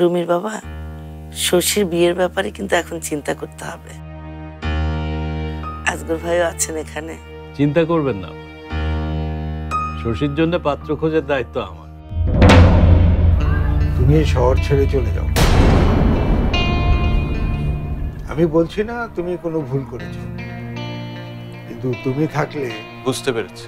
রুমির বাবা, শশীর বিয়ের ব্যাপারে কিন্তু এখন চিন্তা করতে হবে। আজগর ভাইও আছেন এখানে। চিন্তা করবেন না, শশীর জন্য পাত্র খোঁজার দায়িত্ব আমার। তুমি এই শহর ছেড়ে চলে যাও। আমি বলছি না তুমি কোনো ভুল করেছো, কিন্তু তুমি থাকলে। বুঝতে পেরেছি।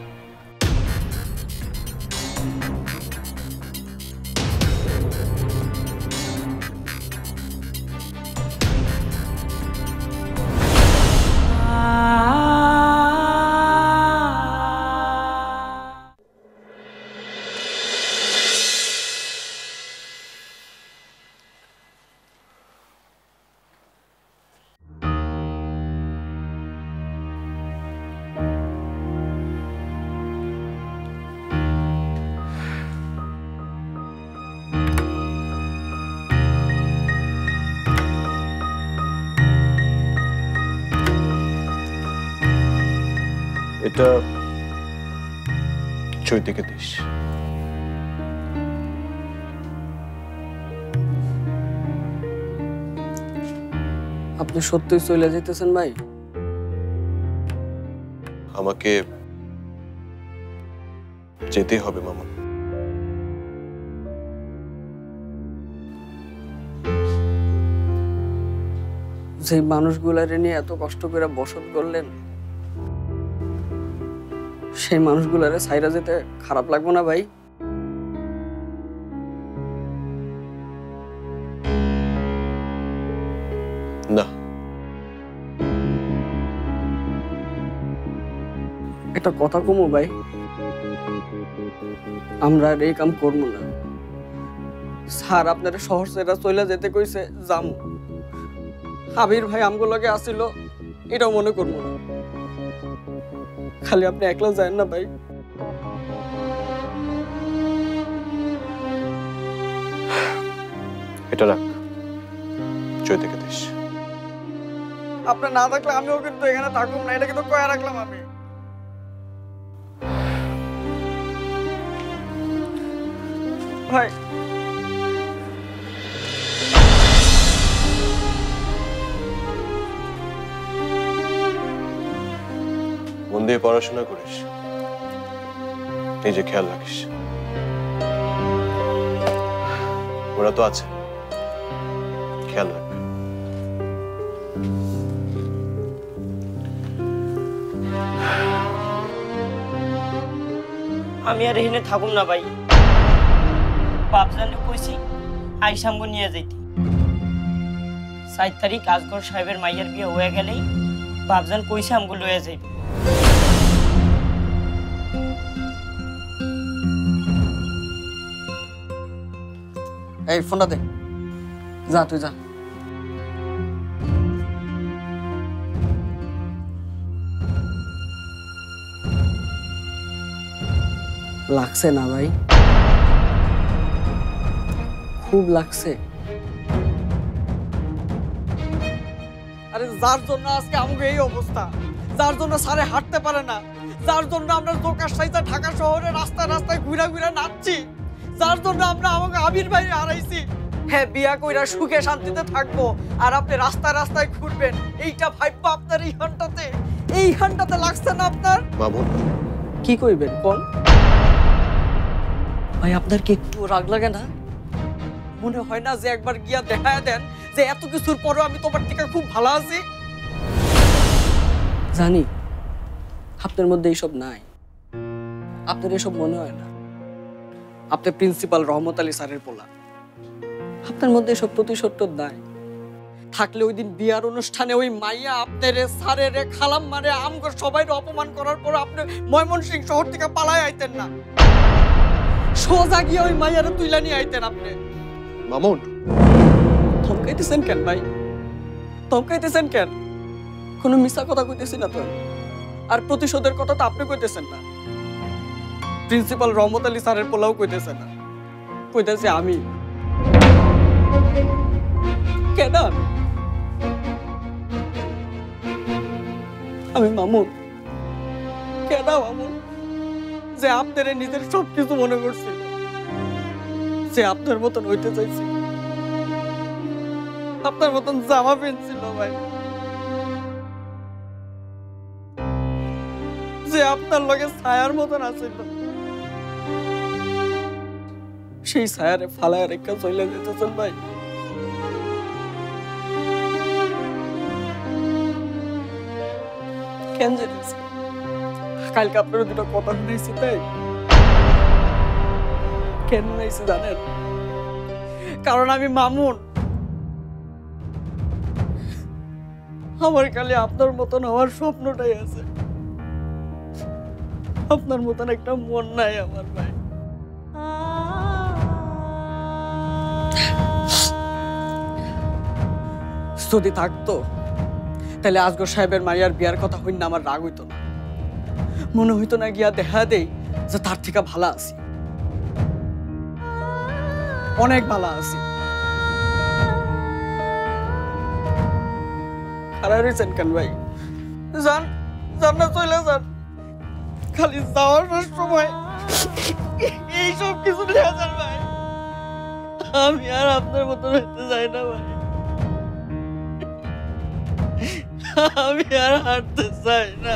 এটা চৈতিকে দিস। আপনি সত্যিই চলে যেতেছেন ভাই? আমাকে যেতে হবে মামুন। যে মানুষগুলারে নিয়ে এত কষ্ট করে বসত করলেন, সেই মানুষগুলারে ছাইরা যেতে খারাপ লাগবো না ভাই? না, একটা কথা কমু ভাই, আমরা আর এই কাম করবো না। স্যার আপনারা শহর ছেড়ে চলে যেতে কইছে, যামু। আবির ভাই আমগুলোকে আসিল, এটাও মনে করবো না। খালি আপনি একলা যান না ভাই। এটা রাখ, চৈতিকে দিস। আপনার না থাকলে আমিও কিন্তু এখানে থাকুম না, এটা কিন্তু কয়া রাখলাম আমি। ভাই মন দিয়ে পড়াশোনা করিস, নিজে খেয়াল রাখিস। ওরা তো আছে, খেয়াল রাখ। আমি আর এখানে থাকুম না ভাই। বাপজানে কইছি আইসামগো নিয়ে যাইতে। 4 তারিখ আজগর সাহেবের মাইয়ার বিয়ে হয়ে গেলেই বাপজান কইছে আমগো লয়ে যাইবে। এই ফোনটা দে, যা তুই যা। লাগছে না ভাই? খুব লাগছে। আরে যার জন্য আজকে আমাকে এই অবস্থা, যার জন্য সারে হাঁটতে পারে না, যার জন্য আমরা দোকান সাইজা ঢাকা শহরে রাস্তায় রাস্তায় ঘুরে ঘুরে নাচছি, যার জন্য আমরা আমাকে আবির ভাই হারাইছি। হ্যাঁ, বিয়া কইরা সুখে শান্তিতে থাকবো আর আপনি রাস্তায় রাস্তায় ঘুরবেন, এইটা ভাববো আপনার এই ঘন্টাতে লাগছে না আপনার? মামুন, কি কইবেন কোন ভাই? আপনার কি একটু রাগ লাগে না? মনে হয় না যে একবার গিয়া দেখায় দেন যে এত কিছুর পরেও আমি তোমার থেকে খুব ভালো আছি? জানি আপনার মধ্যে এইসব নাই, আপনার এসব মনে হয় না। আপনি প্রিন্সিপাল রহমত আলী স্যারের পোলা, আপনার মধ্যে এসব প্রতিশোধ নাই। থাকলে ওই দিন বিয়ার অনুষ্ঠানে ওই মাইয়া আপনার স্যারের খালাম মারে আমগর সবাই অপমান করার পর আপনি ময়মনসিংহ শহর থেকে পালায় আইতেন না, সোজা গিয়ে ওই মাইয়ারে তুইলা নিয়ে আইতেন আপনি। মামুন, ধমকাইতেছেন কেন ভাই? ধমকাইতেছেন কেন? কোনো মিথ্যা কথা কইতেছি না তো। আর প্রতিশোধের কথা তো আপনি কইতেছেন না, প্রিন্সিপাল রহমত আলী স্যারের পোলাও কইতেছেন না, কইতেছি আমি। কেন? আমি মামুন। কেন মামুন? যে আপনার নিজের সবকিছু মনে করছিল, যে আপনার মতন হইতে চাইছি, আপনার মতন জামা পেনছিল ভাই, যে আপনার লগে ছায়ার মতন আছিল, সেই ছায়ারে ফালায় রেখা চলে যেতেছেন ভাই। কেন যেতেছে? কালকে আপনার দুটো কথা শুনেছি তাই। কেন শুনেছি জানেন? কারণ আমি মামুন। আমার খালি আপনার মতন হওয়ার স্বপ্নটাই আছে, আপনার মতন একটা মন নাই আমার ভাই। যদি থাকতো তাহলে আসগর সাহেবের মাইয়ার বিয়ার কথা হইন না আমার রাগ হইতো না, মনে হইতো না গিয়া দেখা দেই যে তার থেকে ভালো আছি, অনেক ভালো আছি। খারাপ রয়েছেন কেন ভাই? যান যান না, চলে যান। খালি যাওয়ার সময় এইসব কিছু নিয়ে যান ভাই। আমি আর আপনার মতো হইতে চাই না ভাই, আমি আর হাঁটতে চাই না,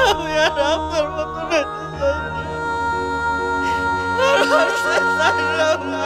আমি আর আপনার মতো হইতে চাই না, আর হাঁটতে চাই না।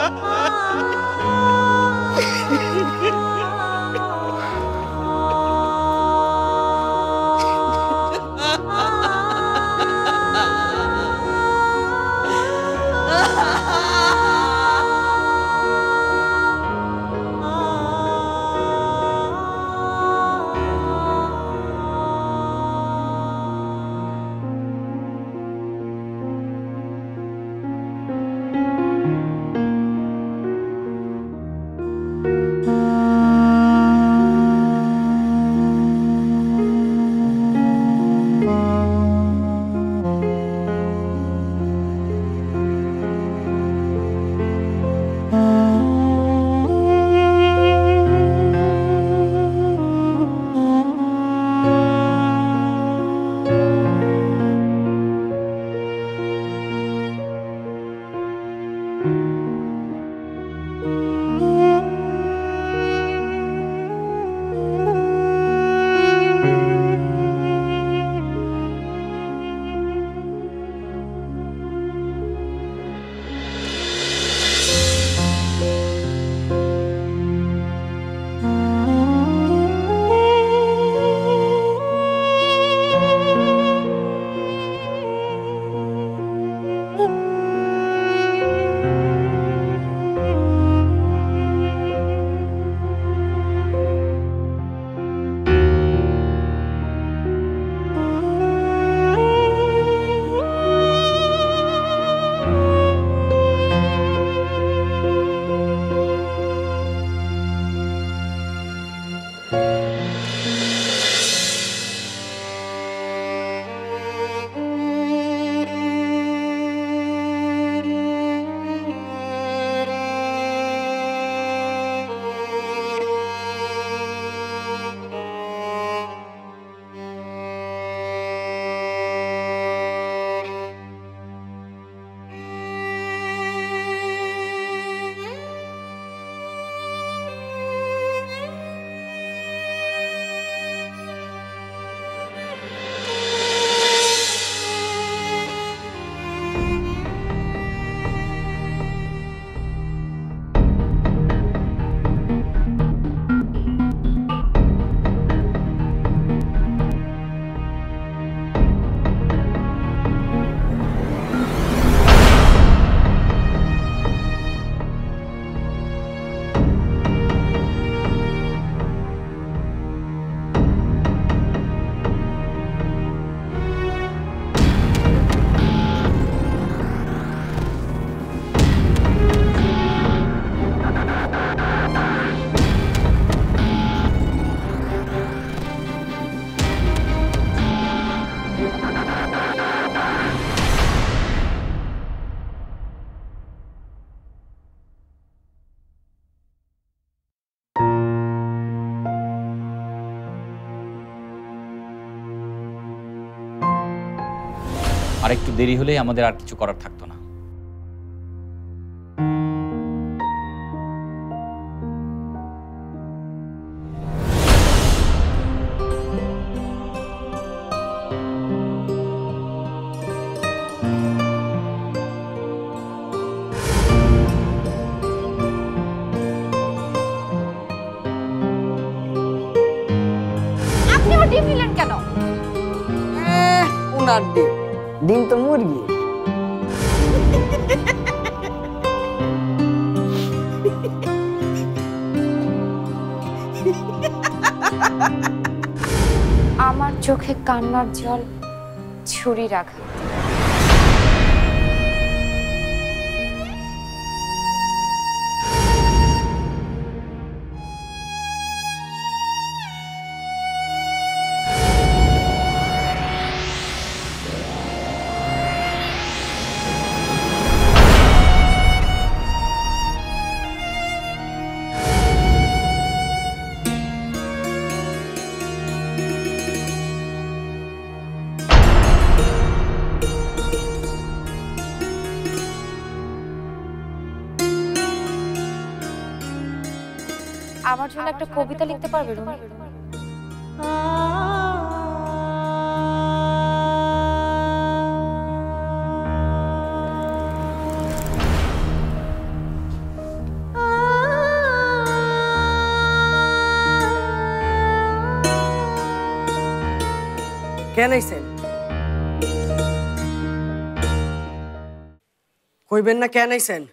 আর একটু দেরি হলেই আমাদের আর কিছু করার থাকতো না। ডিম নিলেন কেন? উনার ডিম, ডিম তো মুরগি। আমার চোখে কান্নার জল ছুরির আঘাত। আমার জন্য একটা কবিতা লিখতে পারবে রুমি? কেন আইছেন? কইবেন না কেন আইছেন?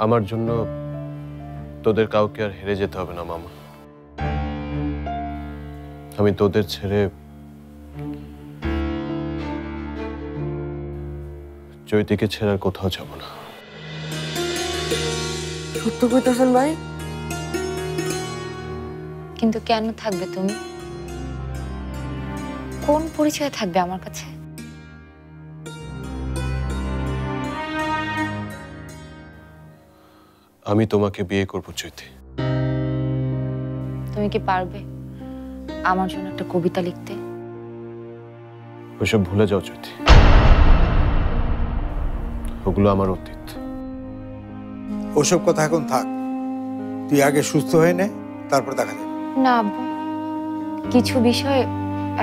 আমার জন্য তোদের কাউকে আর হেরে যেতে হবে না মামা। আমি তোদের ছেড়ে চৈতিকে ছেড়ে আর কোথাও যাব না। সত্য কইতাছেন ভাই? কিন্তু কেন থাকবে তুমি? কোন পরিচয় থাকবে আমার কাছে? আমি তোমাকে বিয়ে করবো চৈতি। তুমি কি পারবে আমার জন্য একটা কবিতা লিখতে? ওইসব ভুলে যাও চৈতি, ওগুলো আমার অতীত। ওসব কথা এখন থাক, তুই আগে সুস্থ হয়ে নে, তারপর দেখা যাবে। না আব্বু, কিছু বিষয়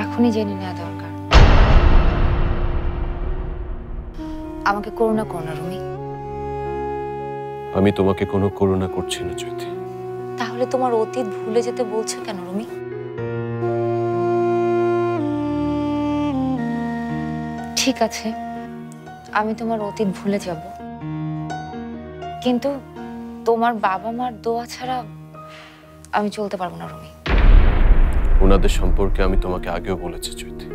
এখনই জেনে নেওয়া দরকার। আমাকে করুণা করো না রুমি। আমি তোমাকে কোনো করুণা করছি না চৈতি। তাহলে তোমার অতীত ভুলে যেতে বলছো কেন রুমি? ঠিক আছে, আমি তোমার অতীত ভুলে যাব, কিন্তু তোমার বাবা মার দোয়া ছাড়া আমি চলতে পারবো না রুমি। ওনাদের সম্পর্কে আমি তোমাকে আগেও বলেছি চৈতি,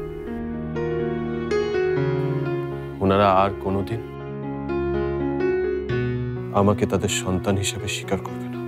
ওনারা আর কোনোদিন আমাকে তাদের সন্তান হিসেবে স্বীকার করবে না।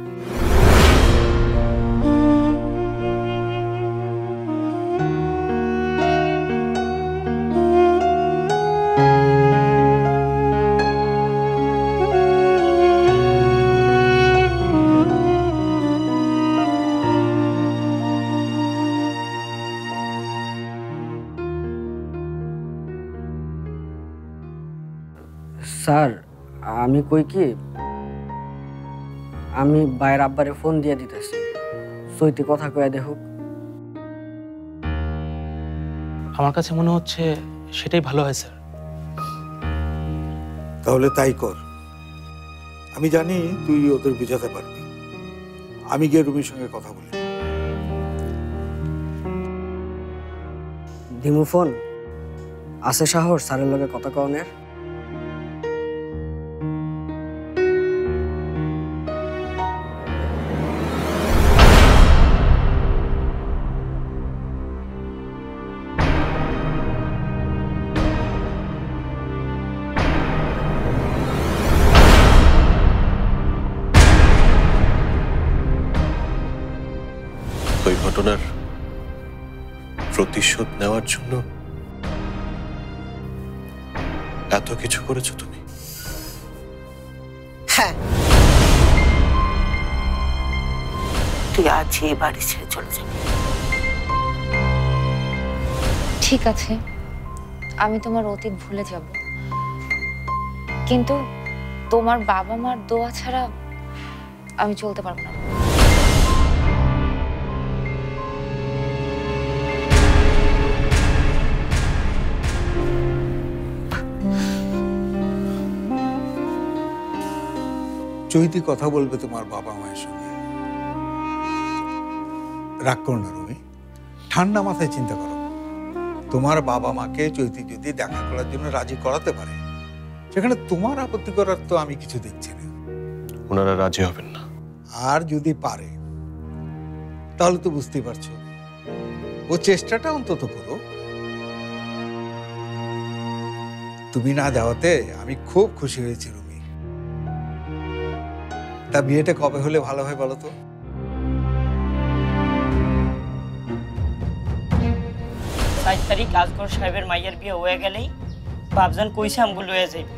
স্যার, আমি কই কি, আমি বাইরের আব্বারে ফোন দিয়ে দিতেছি, সইতে কথা কয়ে দেখুক। আমার কাছে মনে হচ্ছে সেটাই ভালো হয় স্যার। তাহলে তাই কর, আমি জানি তুই ওদের বুঝাতে পারবি। আমি গিয়ে রুমির সঙ্গে কথা বলি। দিমু ফোন? আছে সাহস স্যারের লগে কথা কওনের? ওই ঘটনার প্রতিশোধ নেওয়ার জন্য এত কিছু করেছো তুমি? হ্যাঁ, তুই আজ এই বাড়ি ছেড়ে চলে যাবি। ঠিক আছে, আমি তোমার অতীত ভুলে যাব, কিন্তু তোমার বাবা মার দোয়া ছাড়া আমি চলতে পারবো না। চৈতি কথা বলবে তোমার বাবা মায়ের সঙ্গে। রাগ করো না রুমি, ঠান্ডা মাথায় চিন্তা করো। তোমার বাবা মাকে চৈতি যদি দেখা করার জন্য রাজি করাতে পারে, সেখানে তোমার আপত্তি করার তো আমি কিছু দেখছি না। ওনারা রাজি হবেন না। আর যদি পারে তাহলে তো বুঝতেই পারছো, ও চেষ্টাটা অন্তত করো। তুমি না যাওয়াতে আমি খুব খুশি হয়েছি রুমি। তা বিয়েটা কবে হলে ভালো হয় বলো তো? 4 তারিখ আজগর সাহেবের মাইয়ার বিয়ে হয়ে গেলেই বাপজান কইছে আমগো লয়ে যাইব।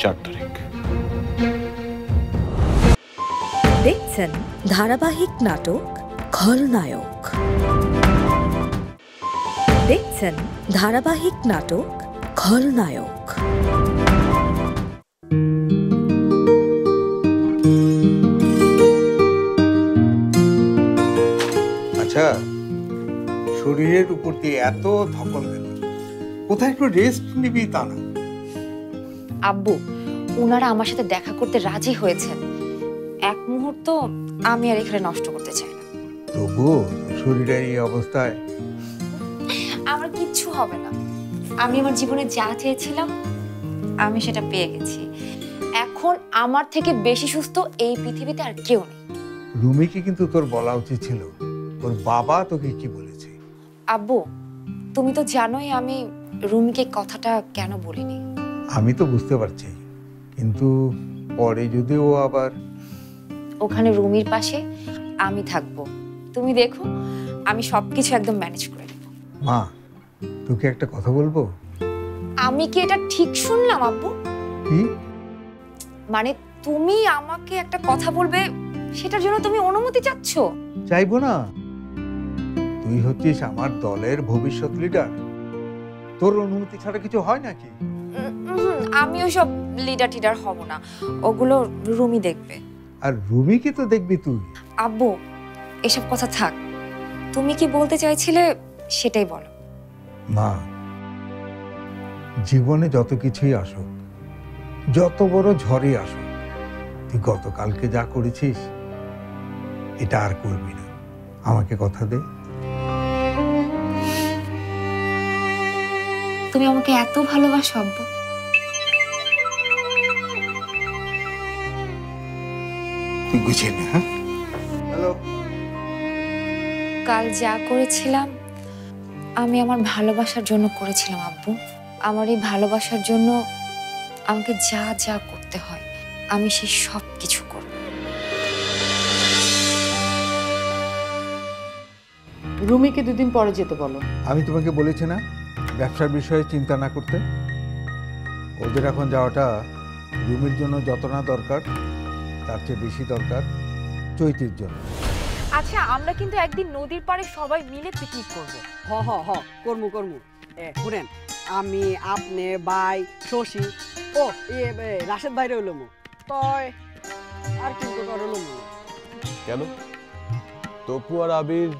4 তারিখ। দেখছেন ধারাবাহিক নাটক খলনায়ক। দেখছেন ধারাবাহিক নাটক খলনায়ক। আচ্ছা, শরীরের উপর দিয়ে এত ধকল গেল, কোথায় একটু রেস্ট নিবি তা না? আব্বু, ওনারা আমার সাথে দেখা করতে রাজি হয়েছেন। এক মুহূর্ত আমি আর এখানে নষ্ট করতে চাই না। তবু শরীরের এই অবস্থায় আমার কিচ্ছু হবে না। আমি আমার জীবনে যা চেয়েছিলাম আমি সেটা পেয়ে গেছি। এখন আমার থেকে বেশি সুস্থ এই পৃথিবীতে আর কেউ নেই। রুমিকে কিন্তু তোর বলা উচিত ছিল। ওর বাবা তোকে কি বলেছে? আব্বু, তুমি তো জানোই আমি রুমিকে কথাটা কেন বলিনি। আমি তো বুঝতে পারছি, কিন্তু পরে যদি ও আবার ওখানে রুমির পাশে আমি থাকবো, তুমি দেখো আমি সবকিছু একদম ম্যানেজ করে নেব। মা, তোকে একটা কথা বলবো। আমি কি এটা ঠিক শুনলাম আব্বু? কি? মানে তুমি আমাকে একটা কথা বলবে, সেটার জন্য তুমি অনুমতি চাচ্ছ? চাইবো না? তুই হচ্ছিস আমার দলের ভবিষ্যৎ লিডার, তোর অনুমতি ছাড়া কিছু হয় নাকি? আমি ওসব লিডার টিডার হব না, ওগুলো রুমি দেখবে। আর রুমিকে তো দেখবি তুই। আব্বু, এসব কথা থাক, তুমি কি বলতে চাইছিলে সেটাই বলো। মা, জীবনে যত কিছুই আসুক, যত বড় ঝড়ই আসুক, তুই গতকালকে যা করেছিস এটা আর করবি না। আমাকে কথা দে। তুমি আমাকে এত ভালোবাসো আব্বু? তুই গুছিয়ে নে। হ্যাঁ, হ্যালো। কাল যা করেছিলাম আমি আমার ভালোবাসার জন্য করেছিলাম আব্বু। আমার এই ভালোবাসার জন্য আমাকে যা যা করতে হয় আমি সেই সব কিছু করব। রুমিকে দুদিন পরে যেতে বলো। আমি তোমাকে বলেছি না ব্যবসার বিষয়ে চিন্তা না করতে? ওদের এখন যাওয়াটা রুমির জন্য যত না দরকার তার চেয়ে বেশি দরকার চৈতির জন্য। আচ্ছা, আমরা কিন্তু একদিন নদীর পাড়ে সবাই মিলে পিকনিক করব। হ হ হ, করমু করমু। শুনেন, আমি, আপনি, ভাই, শশী, ও রাশেদ ভাই রইল মু, তয় আর কিন্তু রইল মু। কেন? তপু আর আবির